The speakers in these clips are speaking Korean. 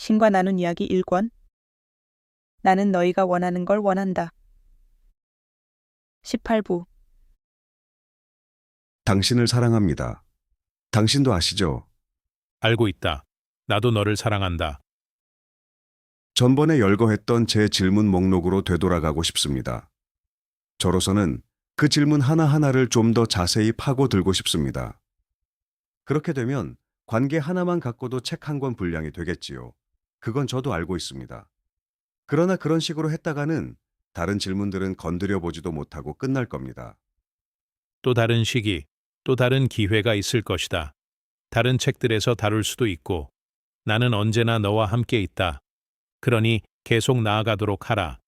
신과 나눈 이야기 1권. 나는 너희가 원하는 걸 원한다. 18부. 당신을 사랑합니다. 당신도 아시죠? 알고 있다. 나도 너를 사랑한다. 전번에 열거했던 제 질문 목록으로 되돌아가고 싶습니다. 저로서는 그 질문 하나하나를 좀 더 자세히 파고들고 싶습니다. 그렇게 되면 관계 하나만 갖고도 책 한 권 분량이 되겠지요. 그건 저도 알고 있습니다. 그러나 그런 식으로 했다가는 다른 질문들은 건드려 보지도 못하고 끝날 겁니다. 또 다른 시기, 또 다른 기회가 있을 것이다. 다른 책들에서 다룰 수도 있고, 나는 언제나 너와 함께 있다. 그러니 계속 나아가도록 하라.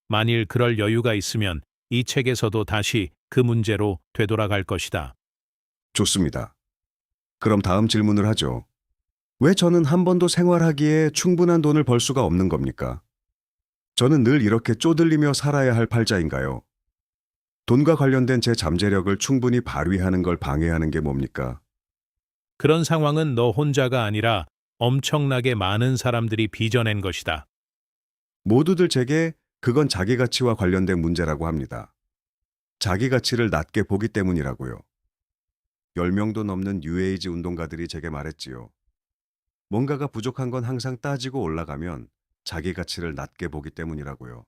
만일 그럴 여유가 있으면 이 책에서도 다시 그 문제로 되돌아갈 것이다. 좋습니다. 그럼 다음 질문을 하죠. 왜 저는 한 번도 생활하기에 충분한 돈을 벌 수가 없는 겁니까? 저는 늘 이렇게 쪼들리며 살아야 할 팔자인가요? 돈과 관련된 제 잠재력을 충분히 발휘하는 걸 방해하는 게 뭡니까? 그런 상황은 너 혼자가 아니라 엄청나게 많은 사람들이 빚어낸 것이다. 모두들 제게 그건 자기 가치와 관련된 문제라고 합니다. 자기 가치를 낮게 보기 때문이라고요. 10명도 넘는 뉴에이지 운동가들이 제게 말했지요. 뭔가가 부족한 건 항상 따지고 올라가면 자기 가치를 낮게 보기 때문이라고요.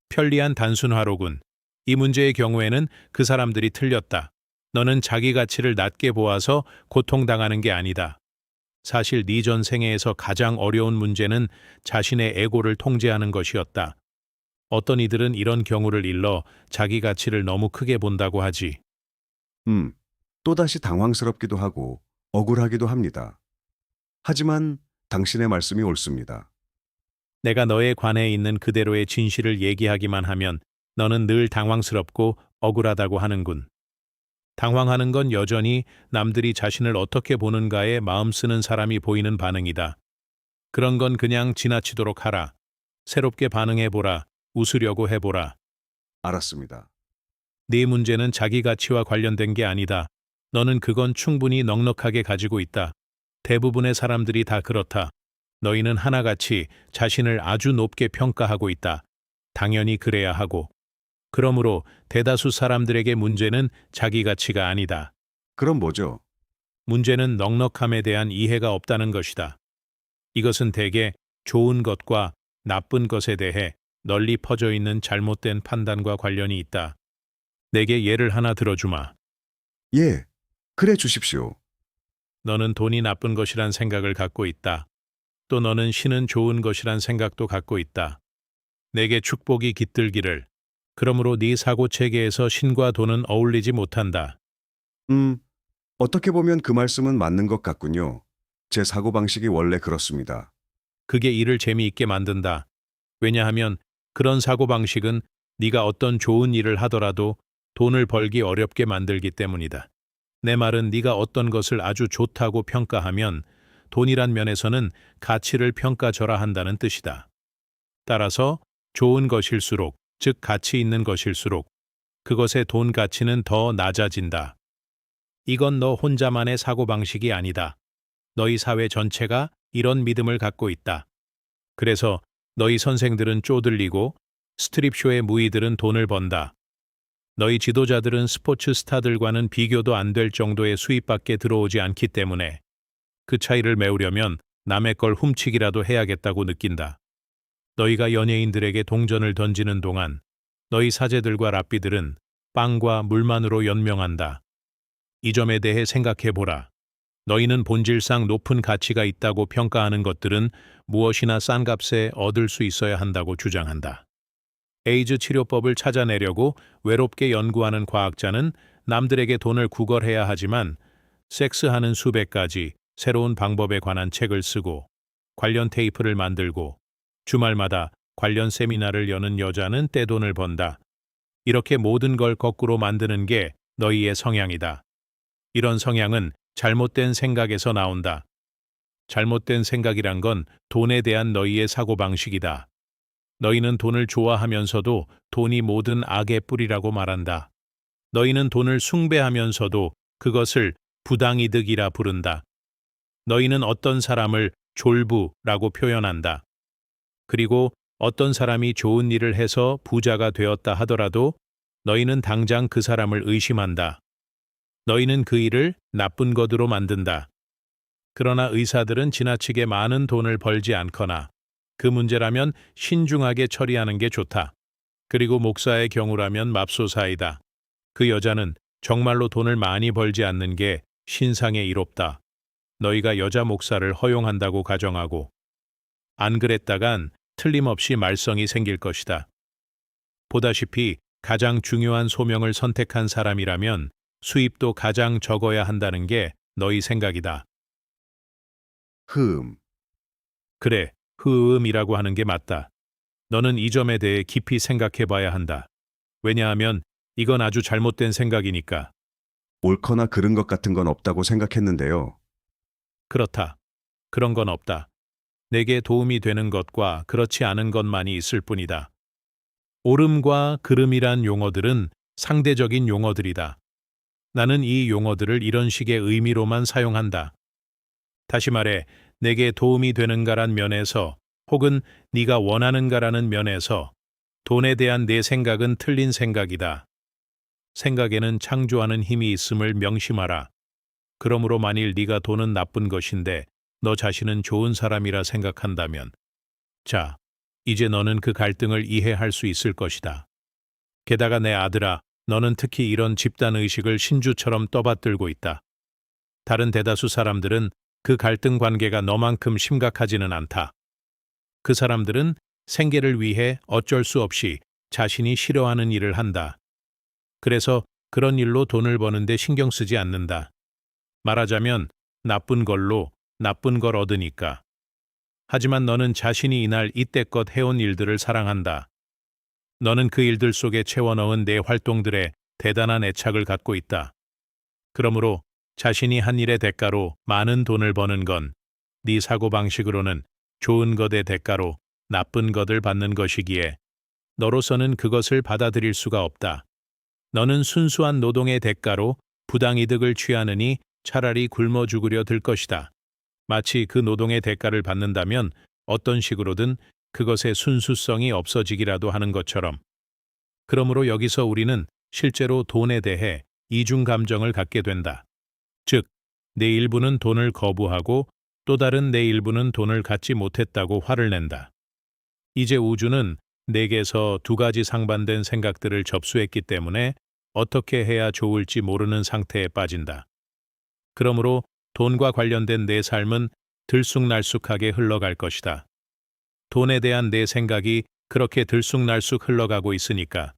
편리한 단순화로군. 이 문제의 경우에는 그 사람들이 틀렸다. 너는 자기 가치를 낮게 보아서 고통당하는 게 아니다. 사실 네 전 생애에서 가장 어려운 문제는 자신의 에고를 통제하는 것이었다. 어떤 이들은 이런 경우를 일러 자기 가치를 너무 크게 본다고 하지. 또다시 당황스럽기도 하고 억울하기도 합니다. 하지만 당신의 말씀이 옳습니다. 내가 너에 관해 있는 그대로의 진실을 얘기하기만 하면 너는 늘 당황스럽고 억울하다고 하는군. 당황하는 건 여전히 남들이 자신을 어떻게 보는가에 마음 쓰는 사람이 보이는 반응이다. 그런 건 그냥 지나치도록 하라. 새롭게 반응해보라. 웃으려고 해보라. 알았습니다. 네 문제는 자기 가치와 관련된 게 아니다. 너는 그건 충분히 넉넉하게 가지고 있다. 대부분의 사람들이 다 그렇다. 너희는 하나같이 자신을 아주 높게 평가하고 있다. 당연히 그래야 하고. 그러므로 대다수 사람들에게 문제는 자기 가치가 아니다. 그럼 뭐죠? 문제는 넉넉함에 대한 이해가 없다는 것이다. 이것은 대개 좋은 것과 나쁜 것에 대해 널리 퍼져 있는 잘못된 판단과 관련이 있다. 내게 예를 하나 들어주마. 예, 그래 주십시오. 너는 돈이 나쁜 것이란 생각을 갖고 있다. 또 너는 신은 좋은 것이란 생각도 갖고 있다. 내게 축복이 깃들기를. 그러므로 네 사고 체계에서 신과 돈은 어울리지 못한다. 어떻게 보면 그 말씀은 맞는 것 같군요. 제 사고방식이 원래 그렇습니다. 그게 일을 재미있게 만든다. 왜냐하면 그런 사고방식은 네가 어떤 좋은 일을 하더라도 돈을 벌기 어렵게 만들기 때문이다. 내 말은 네가 어떤 것을 아주 좋다고 평가하면 돈이란 면에서는 가치를 평가절하한다는 뜻이다. 따라서 좋은 것일수록, 즉 가치 있는 것일수록 그것의 돈 가치는 더 낮아진다. 이건 너 혼자만의 사고방식이 아니다. 너희 사회 전체가 이런 믿음을 갖고 있다. 그래서 너희 선생들은 쪼들리고 스트립쇼의 무희들은 돈을 번다. 너희 지도자들은 스포츠 스타들과는 비교도 안 될 정도의 수입밖에 들어오지 않기 때문에 그 차이를 메우려면 남의 걸 훔치기라도 해야겠다고 느낀다. 너희가 연예인들에게 동전을 던지는 동안 너희 사제들과 랍비들은 빵과 물만으로 연명한다. 이 점에 대해 생각해보라. 너희는 본질상 높은 가치가 있다고 평가하는 것들은 무엇이나 싼 값에 얻을 수 있어야 한다고 주장한다. 에이즈 치료법을 찾아내려고 외롭게 연구하는 과학자는 남들에게 돈을 구걸해야 하지만 섹스하는 수백 가지 새로운 방법에 관한 책을 쓰고 관련 테이프를 만들고 주말마다 관련 세미나를 여는 여자는 떼돈을 번다. 이렇게 모든 걸 거꾸로 만드는 게 너희의 성향이다. 이런 성향은 잘못된 생각에서 나온다. 잘못된 생각이란 건 돈에 대한 너희의 사고방식이다. 너희는 돈을 좋아하면서도 돈이 모든 악의 뿌리라고 말한다. 너희는 돈을 숭배하면서도 그것을 부당이득이라 부른다. 너희는 어떤 사람을 졸부라고 표현한다. 그리고 어떤 사람이 좋은 일을 해서 부자가 되었다 하더라도 너희는 당장 그 사람을 의심한다. 너희는 그 일을 나쁜 것으로 만든다. 그러나 의사들은 지나치게 많은 돈을 벌지 않거나 그 문제라면 신중하게 처리하는 게 좋다. 그리고 목사의 경우라면 맙소사이다. 그 여자는 정말로 돈을 많이 벌지 않는 게 신상에 이롭다. 너희가 여자 목사를 허용한다고 가정하고 안 그랬다간 틀림없이 말썽이 생길 것이다. 보다시피 가장 중요한 소명을 선택한 사람이라면 수입도 가장 적어야 한다는 게 너희 생각이다. 그래, 흐음이라고 하는 게 맞다. 너는 이 점에 대해 깊이 생각해 봐야 한다. 왜냐하면 이건 아주 잘못된 생각이니까. 옳거나 그른 것 같은 건 없다고 생각했는데요. 그렇다. 그런 건 없다. 내게 도움이 되는 것과 그렇지 않은 것만이 있을 뿐이다. 옳음과 그름이란 용어들은 상대적인 용어들이다. 나는 이 용어들을 이런 식의 의미로만 사용한다. 다시 말해, 내게 도움이 되는가란 면에서 혹은 네가 원하는가라는 면에서 돈에 대한 내 생각은 틀린 생각이다. 생각에는 창조하는 힘이 있음을 명심하라. 그러므로 만일 네가 돈은 나쁜 것인데 너 자신은 좋은 사람이라 생각한다면 자, 이제 너는 그 갈등을 이해할 수 있을 것이다. 게다가 내 아들아, 너는 특히 이런 집단의식을 신주처럼 떠받들고 있다. 다른 대다수 사람들은 그 갈등 관계가 너만큼 심각하지는 않다. 그 사람들은 생계를 위해 어쩔 수 없이 자신이 싫어하는 일을 한다. 그래서 그런 일로 돈을 버는데 신경 쓰지 않는다. 말하자면 나쁜 걸로 나쁜 걸 얻으니까. 하지만 너는 자신이 이날 이때껏 해온 일들을 사랑한다. 너는 그 일들 속에 채워넣은 내 활동들에 대단한 애착을 갖고 있다. 그러므로 자신이 한 일의 대가로 많은 돈을 버는 건 네 사고방식으로는 좋은 것의 대가로 나쁜 것을 받는 것이기에 너로서는 그것을 받아들일 수가 없다. 너는 순수한 노동의 대가로 부당이득을 취하느니 차라리 굶어 죽으려 들 것이다. 마치 그 노동의 대가를 받는다면 어떤 식으로든 그것의 순수성이 없어지기라도 하는 것처럼. 그러므로 여기서 우리는 실제로 돈에 대해 이중 감정을 갖게 된다. 즉, 내 일부는 돈을 거부하고 또 다른 내 일부는 돈을 갖지 못했다고 화를 낸다. 이제 우주는 내게서 두 가지 상반된 생각들을 접수했기 때문에 어떻게 해야 좋을지 모르는 상태에 빠진다. 그러므로 돈과 관련된 내 삶은 들쑥날쑥하게 흘러갈 것이다. 돈에 대한 내 생각이 그렇게 들쑥날쑥 흘러가고 있으니까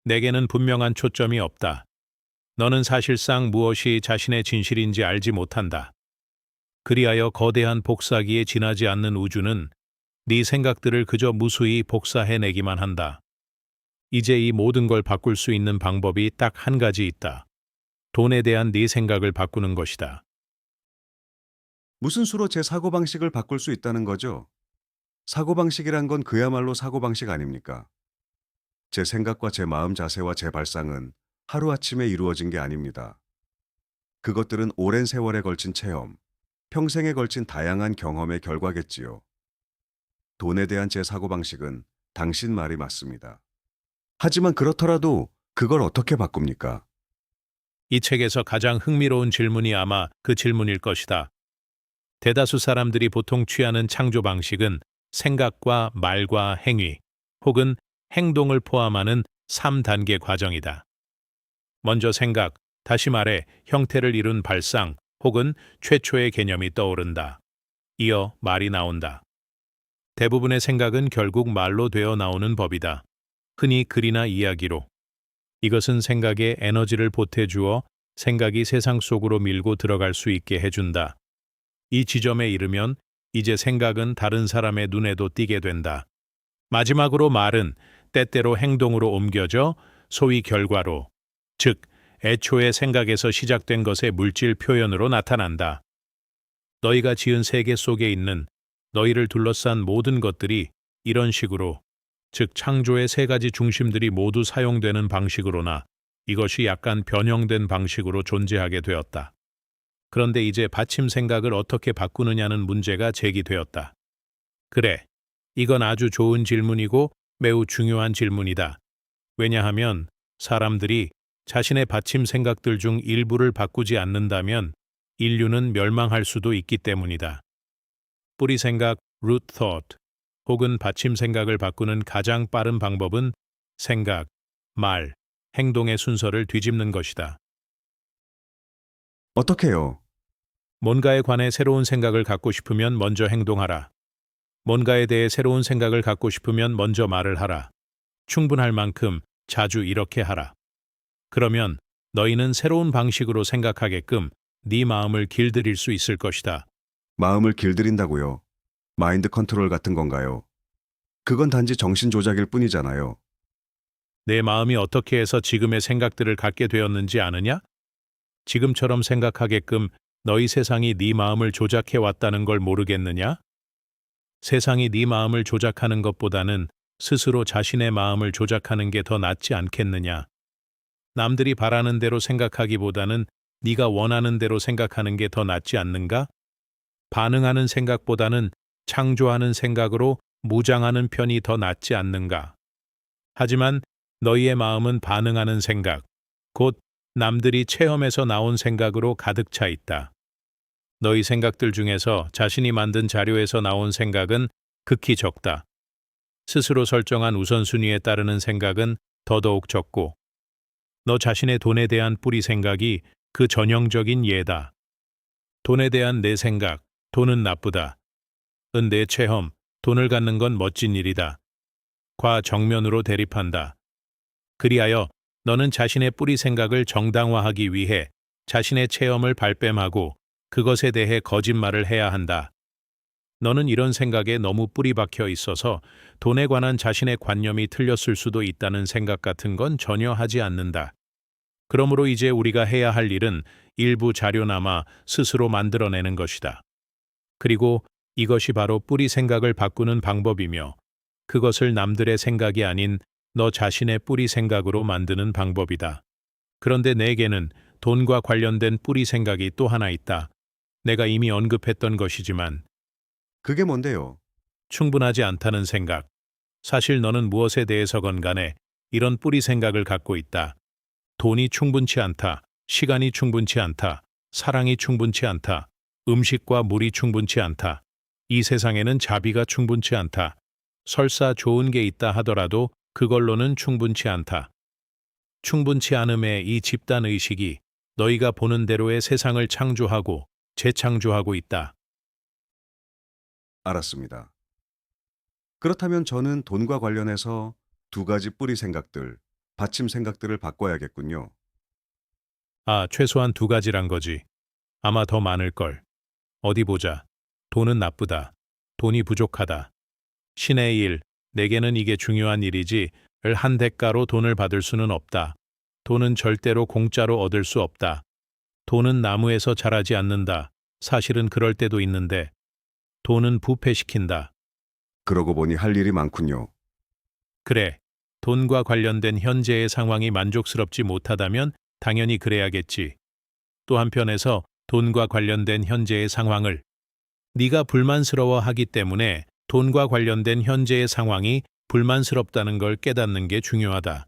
내게는 분명한 초점이 없다. 너는 사실상 무엇이 자신의 진실인지 알지 못한다. 그리하여 거대한 복사기에 지나지 않는 우주는 네 생각들을 그저 무수히 복사해내기만 한다. 이제 이 모든 걸 바꿀 수 있는 방법이 딱 한 가지 있다. 돈에 대한 네 생각을 바꾸는 것이다. 무슨 수로 제 사고방식을 바꿀 수 있다는 거죠? 사고방식이란 건 그야말로 사고방식 아닙니까? 제 생각과 제 마음 자세와 제 발상은 하루아침에 이루어진 게 아닙니다. 그것들은 오랜 세월에 걸친 체험, 평생에 걸친 다양한 경험의 결과겠지요. 돈에 대한 제 사고방식은 당신 말이 맞습니다. 하지만 그렇더라도 그걸 어떻게 바꿉니까? 이 책에서 가장 흥미로운 질문이 아마 그 질문일 것이다. 대다수 사람들이 보통 취하는 창조 방식은 생각과 말과 행위 혹은 행동을 포함하는 3단계 과정이다. 먼저 생각, 다시 말해 형태를 이룬 발상 혹은 최초의 개념이 떠오른다. 이어 말이 나온다. 대부분의 생각은 결국 말로 되어 나오는 법이다. 흔히 글이나 이야기로. 이것은 생각에 에너지를 보태주어 생각이 세상 속으로 밀고 들어갈 수 있게 해준다. 이 지점에 이르면 이제 생각은 다른 사람의 눈에도 띄게 된다. 마지막으로 말은 때때로 행동으로 옮겨져 소위 결과로, 즉 애초의 생각에서 시작된 것의 물질 표현으로 나타난다. 너희가 지은 세계 속에 있는 너희를 둘러싼 모든 것들이 이런 식으로, 즉 창조의 세 가지 중심들이 모두 사용되는 방식으로나 이것이 약간 변형된 방식으로 존재하게 되었다. 그런데 이제 받침 생각을 어떻게 바꾸느냐는 문제가 제기되었다. 그래, 이건 아주 좋은 질문이고 매우 중요한 질문이다. 왜냐하면 사람들이 자신의 받침 생각들 중 일부를 바꾸지 않는다면 인류는 멸망할 수도 있기 때문이다. 뿌리 생각, root thought, 혹은 받침 생각을 바꾸는 가장 빠른 방법은 생각, 말, 행동의 순서를 뒤집는 것이다. 어떻게요? 뭔가에 관해 새로운 생각을 갖고 싶으면 먼저 행동하라. 뭔가에 대해 새로운 생각을 갖고 싶으면 먼저 말을 하라. 충분할 만큼 자주 이렇게 하라. 그러면 너희는 새로운 방식으로 생각하게끔 네 마음을 길들일 수 있을 것이다. 마음을 길들인다고요? 마인드 컨트롤 같은 건가요? 그건 단지 정신 조작일 뿐이잖아요. 내 마음이 어떻게 해서 지금의 생각들을 갖게 되었는지 아느냐? 지금처럼 생각하게끔 너희 세상이 네 마음을 조작해 왔다는 걸 모르겠느냐? 세상이 네 마음을 조작하는 것보다는 스스로 자신의 마음을 조작하는 게 더 낫지 않겠느냐? 남들이 바라는 대로 생각하기보다는 네가 원하는 대로 생각하는 게 더 낫지 않는가? 반응하는 생각보다는 창조하는 생각으로 무장하는 편이 더 낫지 않는가? 하지만 너희의 마음은 반응하는 생각, 곧 남들이 체험해서 나온 생각으로 가득 차 있다. 너희 생각들 중에서 자신이 만든 자료에서 나온 생각은 극히 적다. 스스로 설정한 우선순위에 따르는 생각은 더더욱 적고, 너 자신의 돈에 대한 뿌리 생각이 그 전형적인 예다. 돈에 대한 내 생각, 돈은 나쁘다. 은 내 체험, 돈을 갖는 건 멋진 일이다. 과 정면으로 대립한다. 그리하여 너는 자신의 뿌리 생각을 정당화하기 위해 자신의 체험을 발뺌하고 그것에 대해 거짓말을 해야 한다. 너는 이런 생각에 너무 뿌리 박혀 있어서 돈에 관한 자신의 관념이 틀렸을 수도 있다는 생각 같은 건 전혀 하지 않는다. 그러므로 이제 우리가 해야 할 일은 일부 자료나마 스스로 만들어내는 것이다. 그리고 이것이 바로 뿌리 생각을 바꾸는 방법이며 그것을 남들의 생각이 아닌 너 자신의 뿌리 생각으로 만드는 방법이다. 그런데 내게는 돈과 관련된 뿌리 생각이 또 하나 있다. 내가 이미 언급했던 것이지만 그게 뭔데요? 충분하지 않다는 생각. 사실 너는 무엇에 대해서건 간에 이런 뿌리 생각을 갖고 있다. 돈이 충분치 않다. 시간이 충분치 않다. 사랑이 충분치 않다. 음식과 물이 충분치 않다. 이 세상에는 자비가 충분치 않다. 설사 좋은 게 있다 하더라도 그걸로는 충분치 않다. 충분치 않음의 이 집단 의식이 너희가 보는 대로의 세상을 창조하고 재창조하고 있다. 알았습니다. 그렇다면 저는 돈과 관련해서 두 가지 뿌리 생각들, 받침 생각들을 바꿔야겠군요. 아, 최소한 두 가지란 거지. 아마 더 많을걸. 어디 보자. 돈은 나쁘다. 돈이 부족하다. 신의 일, 내게는 이게 중요한 일이지 을 한 대가로 돈을 받을 수는 없다. 돈은 절대로 공짜로 얻을 수 없다. 돈은 나무에서 자라지 않는다. 사실은 그럴 때도 있는데 돈은 부패시킨다. 그러고 보니 할 일이 많군요. 그래, 돈과 관련된 현재의 상황이 만족스럽지 못하다면 당연히 그래야겠지. 또 한편에서 돈과 관련된 현재의 상황을 네가 불만스러워하기 때문에 돈과 관련된 현재의 상황이 불만스럽다는 걸 깨닫는 게 중요하다.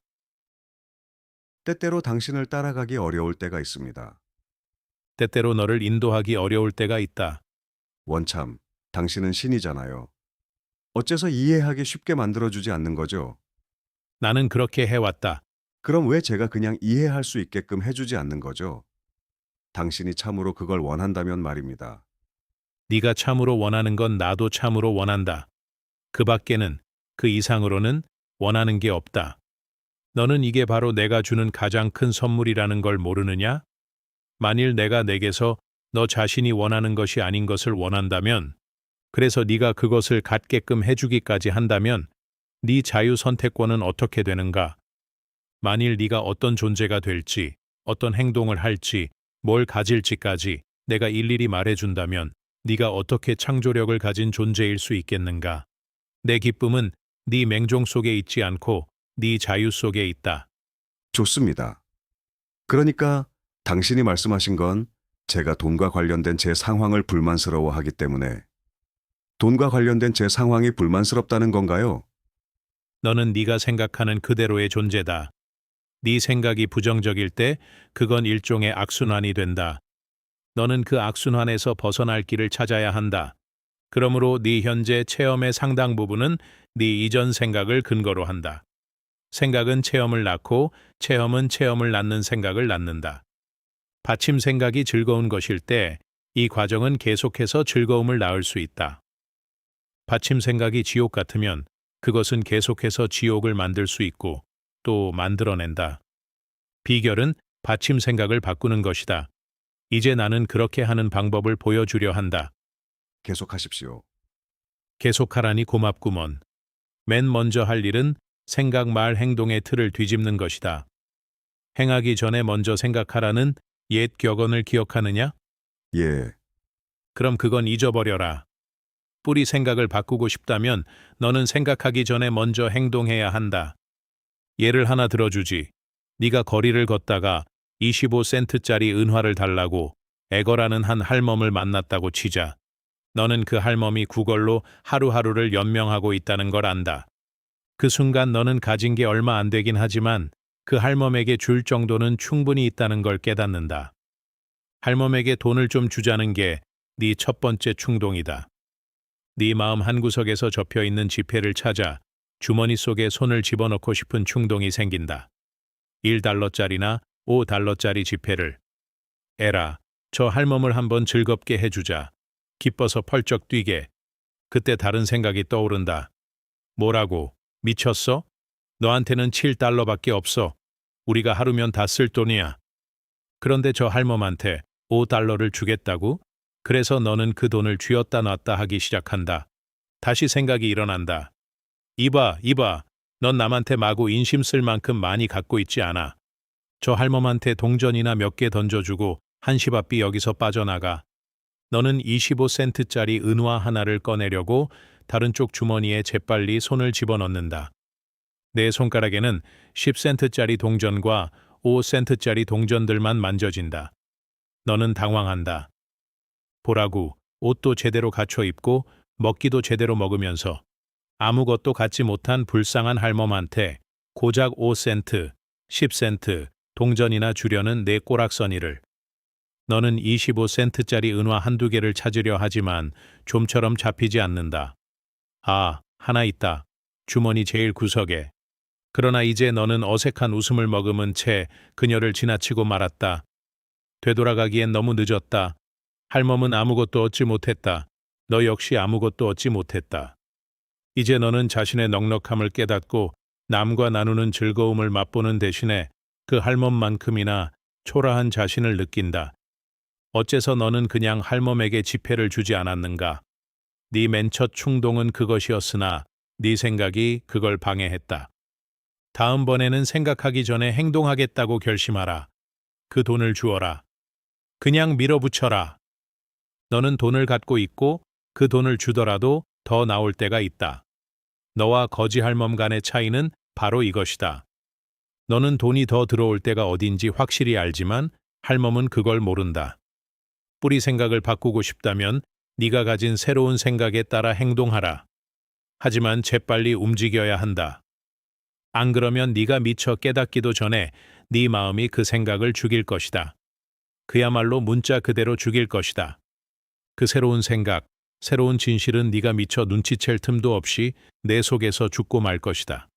때때로 당신을 따라가기 어려울 때가 있습니다. 때때로 너를 인도하기 어려울 때가 있다. 원참, 당신은 신이잖아요. 어째서 이해하기 쉽게 만들어주지 않는 거죠? 나는 그렇게 해왔다. 그럼 왜 제가 그냥 이해할 수 있게끔 해주지 않는 거죠? 당신이 참으로 그걸 원한다면 말입니다. 네가 참으로 원하는 건 나도 참으로 원한다. 그 밖에는, 그 이상으로는 원하는 게 없다. 너는 이게 바로 내가 주는 가장 큰 선물이라는 걸 모르느냐? 만일 내가 내게서 너 자신이 원하는 것이 아닌 것을 원한다면, 그래서 네가 그것을 갖게끔 해주기까지 한다면 네 자유 선택권은 어떻게 되는가? 만일 네가 어떤 존재가 될지, 어떤 행동을 할지, 뭘 가질지까지 내가 일일이 말해준다면 네가 어떻게 창조력을 가진 존재일 수 있겠는가? 내 기쁨은 네 맹종 속에 있지 않고 네 자유 속에 있다. 좋습니다. 그러니까 당신이 말씀하신 건 제가 돈과 관련된 제 상황을 불만스러워하기 때문에 돈과 관련된 제 상황이 불만스럽다는 건가요? 너는 네가 생각하는 그대로의 존재다. 네 생각이 부정적일 때 그건 일종의 악순환이 된다. 너는 그 악순환에서 벗어날 길을 찾아야 한다. 그러므로 네 현재 체험의 상당 부분은 네 이전 생각을 근거로 한다. 생각은 체험을 낳고 체험은 체험을 낳는 생각을 낳는다. 받침 생각이 즐거운 것일 때 이 과정은 계속해서 즐거움을 낳을 수 있다. 받침 생각이 지옥 같으면 그것은 계속해서 지옥을 만들 수 있고 또 만들어낸다. 비결은 받침 생각을 바꾸는 것이다. 이제 나는 그렇게 하는 방법을 보여주려 한다. 계속하십시오. 계속하라니 고맙구먼. 맨 먼저 할 일은 생각, 말, 행동의 틀을 뒤집는 것이다. 행하기 전에 먼저 생각하라는 옛 격언을 기억하느냐? 예, 그럼 그건 잊어버려라. 뿌리 생각을 바꾸고 싶다면 너는 생각하기 전에 먼저 행동해야 한다. 예를 하나 들어주지. 네가 거리를 걷다가 25센트짜리 은화를 달라고 애거라는 한 할멈을 만났다고 치자. 너는 그 할멈이 구걸로 하루하루를 연명하고 있다는 걸 안다. 그 순간 너는 가진 게 얼마 안 되긴 하지만 그 할멈에게 줄 정도는 충분히 있다는 걸 깨닫는다. 할멈에게 돈을 좀 주자는 게 네 첫 번째 충동이다. 네 마음 한구석에서 접혀있는 지폐를 찾아 주머니 속에 손을 집어넣고 싶은 충동이 생긴다. 1달러짜리나 5달러짜리 지폐를. 에라, 저 할멈을 한번 즐겁게 해주자. 기뻐서 펄쩍 뛰게. 그때 다른 생각이 떠오른다. 뭐라고? 미쳤어? 너한테는 7달러밖에 없어. 우리가 하루면 다 쓸 돈이야. 그런데 저 할멈한테 5달러를 주겠다고? 그래서 너는 그 돈을 쥐었다 놨다 하기 시작한다. 다시 생각이 일어난다. 이봐. 넌 남한테 마구 인심 쓸 만큼 많이 갖고 있지 않아. 저 할멈한테 동전이나 몇 개 던져주고 한시바삐 여기서 빠져나가. 너는 25센트짜리 은화 하나를 꺼내려고 다른 쪽 주머니에 재빨리 손을 집어넣는다. 내 손가락에는 10센트짜리 동전과 5센트짜리 동전들만 만져진다. 너는 당황한다. 보라고, 옷도 제대로 갖춰 입고 먹기도 제대로 먹으면서 아무것도 갖지 못한 불쌍한 할멈한테 고작 5센트, 10센트 동전이나 주려는 내 꼬락서니를. 너는 25센트짜리 은화 한두 개를 찾으려 하지만 좀처럼 잡히지 않는다. 아, 하나 있다. 주머니 제일 구석에. 그러나 이제 너는 어색한 웃음을 머금은 채 그녀를 지나치고 말았다. 되돌아가기엔 너무 늦었다. 할멈은 아무것도 얻지 못했다. 너 역시 아무것도 얻지 못했다. 이제 너는 자신의 넉넉함을 깨닫고 남과 나누는 즐거움을 맛보는 대신에 그 할멈만큼이나 초라한 자신을 느낀다. 어째서 너는 그냥 할멈에게 지폐를 주지 않았는가? 네 맨 첫 충동은 그것이었으나 네 생각이 그걸 방해했다. 다음번에는 생각하기 전에 행동하겠다고 결심하라. 그 돈을 주어라. 그냥 밀어붙여라. 너는 돈을 갖고 있고 그 돈을 주더라도 더 나올 때가 있다. 너와 거지 할멈 간의 차이는 바로 이것이다. 너는 돈이 더 들어올 때가 어딘지 확실히 알지만 할멈은 그걸 모른다. 뿌리 생각을 바꾸고 싶다면 네가 가진 새로운 생각에 따라 행동하라. 하지만 재빨리 움직여야 한다. 안 그러면 네가 미처 깨닫기도 전에 네 마음이 그 생각을 죽일 것이다. 그야말로 문자 그대로 죽일 것이다. 그 새로운 생각, 새로운 진실은 네가 미처 눈치챌 틈도 없이 내 속에서 죽고 말 것이다.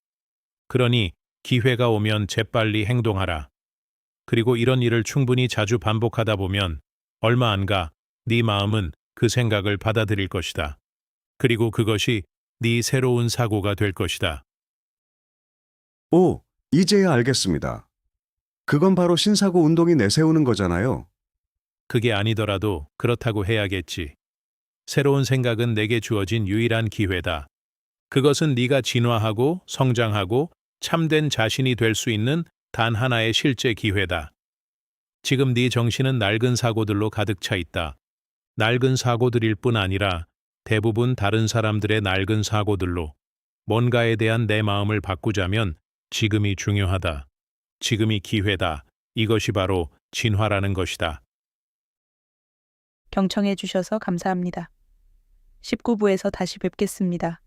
그러니 기회가 오면 재빨리 행동하라. 그리고 이런 일을 충분히 자주 반복하다 보면 얼마 안 가 네 마음은 그 생각을 받아들일 것이다. 그리고 그것이 네 새로운 사고가 될 것이다. 오, 이제야 알겠습니다. 그건 바로 신사고 운동이 내세우는 거잖아요. 그게 아니더라도 그렇다고 해야겠지. 새로운 생각은 내게 주어진 유일한 기회다. 그것은 네가 진화하고 성장하고 참된 자신이 될 수 있는 단 하나의 실제 기회다. 지금 네 정신은 낡은 사고들로 가득 차 있다. 낡은 사고들일 뿐 아니라 대부분 다른 사람들의 낡은 사고들로. 뭔가에 대한 내 마음을 바꾸자면 지금이 중요하다. 지금이 기회다. 이것이 바로 진화라는 것이다. 경청해 주셔서 감사합니다. 19부에서 다시 뵙겠습니다.